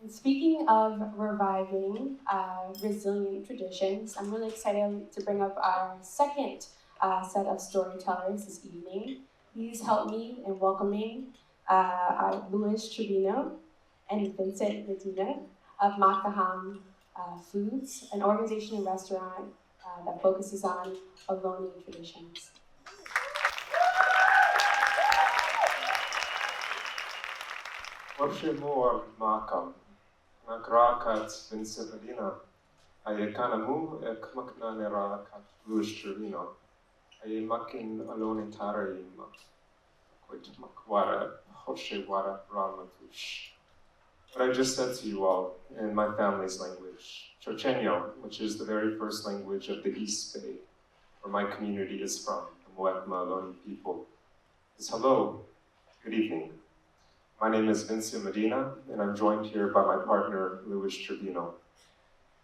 And speaking of reviving resilient traditions, I'm really excited to bring up our second set of storytellers this evening. Please help me in welcoming Louis Trevino and Vincent Medina of amham Foods, an organization and restaurant that focuses on Ohlone traditions. Orshimur Makam, Nagrakat Vincent Medina, Ayekanamu Ekmakna Nerakat Louis Trevino, Ayemakin Alone Taraim, Quitmakwara, Hoshewara Ramatush. What I just said to you all in my family's language, Chochenyo, which is the very first language of the East Bay, where my community is from, the Muekma Alone people, is hello, good evening. My name is Vincent Medina, and I'm joined here by my partner, Louis Trevino.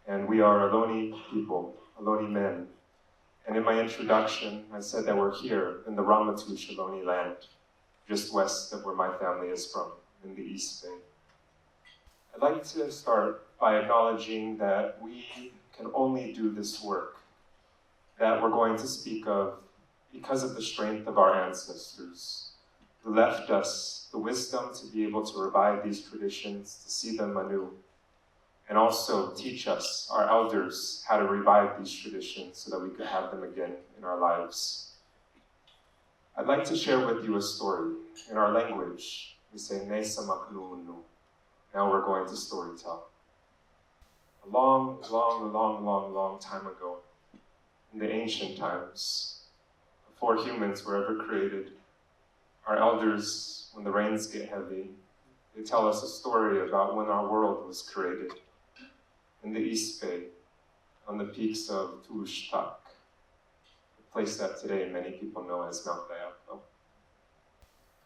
And we are Ohlone people, Ohlone men. And in my introduction, I said that we're here in the Ramaytush Ohlone land, just west of where my family is from, in the East Bay. I'd like to start by acknowledging that we can only do this work that we're going to speak of because of the strength of our ancestors, who left us the wisdom to be able to revive these traditions, to see them anew, and also teach us, our elders, how to revive these traditions so that we could have them again in our lives. I'd like to share with you a story. In our language, we say, Nesa Maknunu. Now we're going to storytell. A long, long, long, long, long time ago, in the ancient times, before humans were ever created, our elders, when the rains get heavy, they tell us a story about when our world was created in the East Bay, on the peaks of Tushtak, the place that today many people know as Mount Diablo.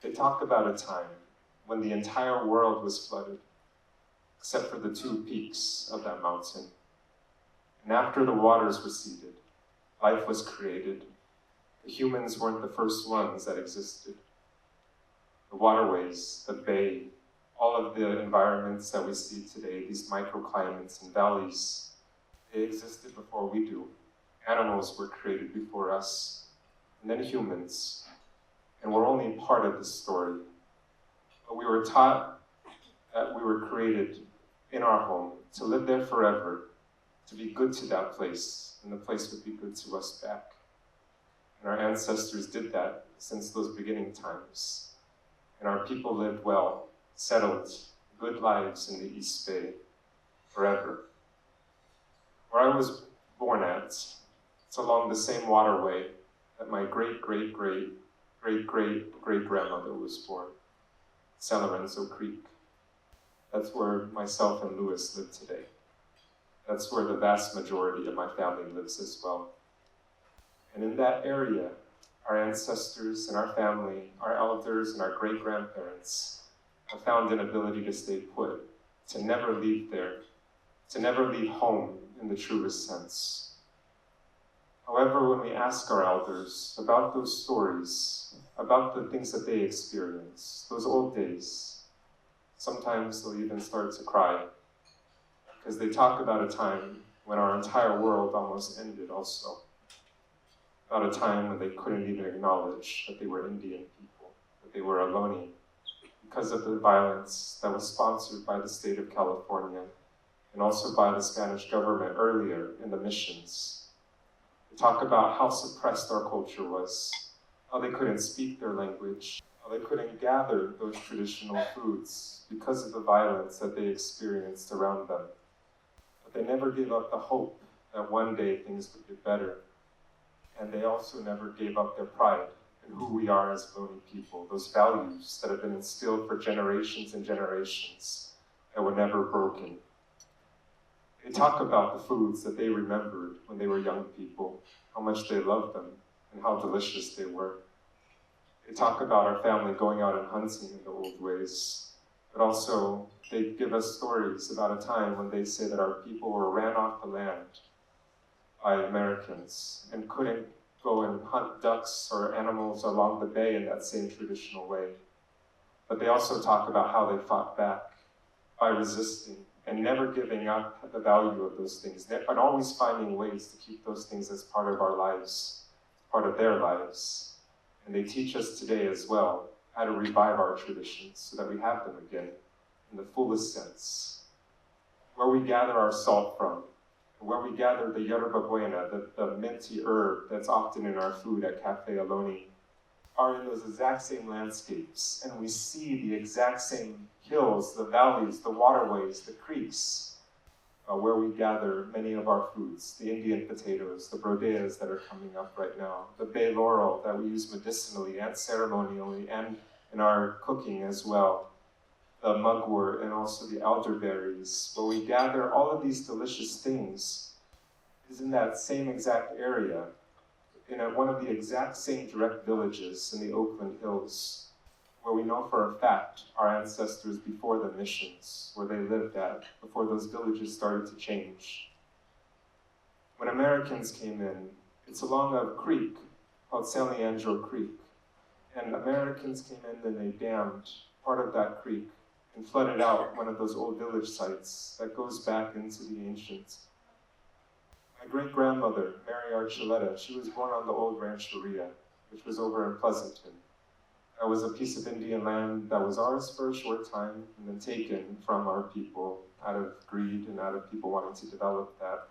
They talk about a time when the entire world was flooded, except for the two peaks of that mountain. And after the waters receded, life was created. The humans weren't the first ones that existed. The waterways, the bay, all of the environments that we see today, these microclimates and valleys, they existed before we do. Animals were created before us, and then humans. And we're only part of the story. But we were taught that we were created in our home to live there forever, to be good to that place, and the place would be good to us back. And our ancestors did that since those beginning times. And our people lived well, settled, good lives in the East Bay, forever. Where I was born at, it's along the same waterway that my great-great-great-great-great-grandmother was born, San Lorenzo Creek. That's where myself and Louis live today. That's where the vast majority of my family lives as well. And in that area, our ancestors and our family, our elders and our great-grandparents have found an ability to stay put, to never leave there, to never leave home in the truest sense. However, when we ask our elders about those stories, about the things that they experienced, those old days, sometimes they'll even start to cry, because they talk about a time when our entire world almost ended also. About a time when they couldn't even acknowledge that they were Indian people, that they were Ohlone, because of the violence that was sponsored by the state of California and also by the Spanish government earlier in the missions. They talk about how suppressed our culture was, how they couldn't speak their language, how they couldn't gather those traditional foods because of the violence that they experienced around them. But they never gave up the hope that one day things would get better. And they also never gave up their pride in who we are as Ohlone people, those values that have been instilled for generations and generations that were never broken. They talk about the foods that they remembered when they were young people, how much they loved them, and how delicious they were. They talk about our family going out and hunting in the old ways, but also they give us stories about a time when they say that our people were ran off the land by Americans and couldn't go and hunt ducks or animals along the bay in that same traditional way. But they also talk about how they fought back, by resisting and never giving up the value of those things, but always finding ways to keep those things as part of our lives, part of their lives. And they teach us today as well how to revive our traditions so that we have them again in the fullest sense. Where we gather our salt from, where we gather the yerba buena, the minty herb that's often in our food at Cafe Aloni, are in those exact same landscapes, and we see the exact same hills, the valleys, the waterways, the creeks, where we gather many of our foods, the Indian potatoes, the brodeas that are coming up right now, the bay laurel that we use medicinally and ceremonially and in our cooking as well, the mugwort and also the elderberries, where we gather all of these delicious things is in that same exact area, in one of the exact same direct villages in the Oakland Hills, where we know for a fact our ancestors before the missions, where they lived at, before those villages started to change. When Americans came in, it's along a creek called San Leandro Creek, and Americans came in and they dammed part of that creek and flooded out one of those old village sites that goes back into the ancient. My great-grandmother, Mary Archuleta, she was born on the old Rancheria, which was over in Pleasanton. That was a piece of Indian land that was ours for a short time and then taken from our people out of greed and out of people wanting to develop that.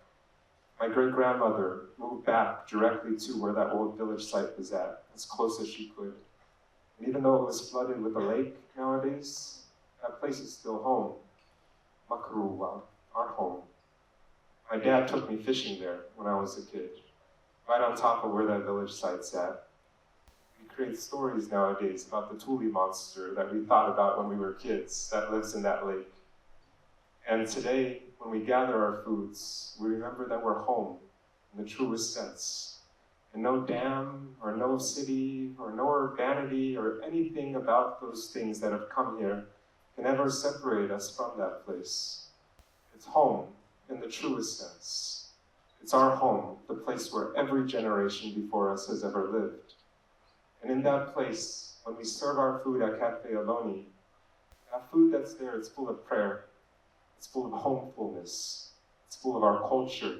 My great-grandmother moved back directly to where that old village site was at, as close as she could. And even though it was flooded with a lake nowadays, that place is still home. Makaruwa, our home. My dad took me fishing there when I was a kid, right on top of where that village site's at. We create stories nowadays about the Thule monster that we thought about when we were kids that lives in that lake. And today, when we gather our foods, we remember that we're home in the truest sense. And no dam, or no city, or no urbanity, or anything about those things that have come here can ever separate us from that place. It's home in the truest sense. It's our home, the place where every generation before us has ever lived. And in that place, when we serve our food at Cafe Aloni, that food that's there, it's full of prayer. It's full of homefulness. It's full of our culture.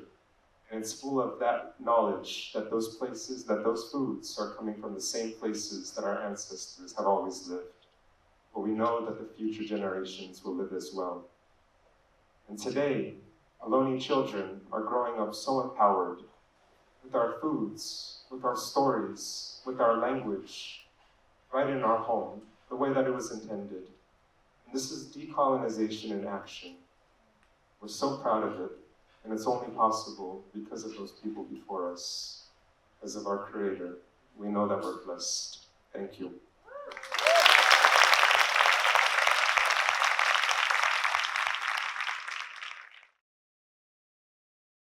And it's full of that knowledge that those places, that those foods are coming from the same places that our ancestors have always lived. But we know that the future generations will live as well. And today, Aloni children are growing up so empowered with our foods, with our stories, with our language, right in our home, the way that it was intended. And this is decolonization in action. We're so proud of it, and it's only possible because of those people before us, because of our Creator. We know that we're blessed. Thank you.